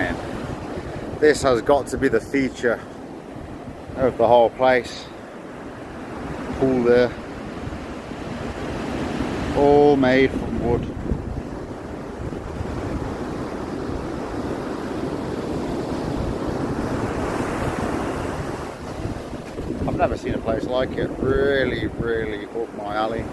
man, this has got to be the feature of the whole place. Pool there, all made from wood. I've never seen a place like it. Really, really up my alley.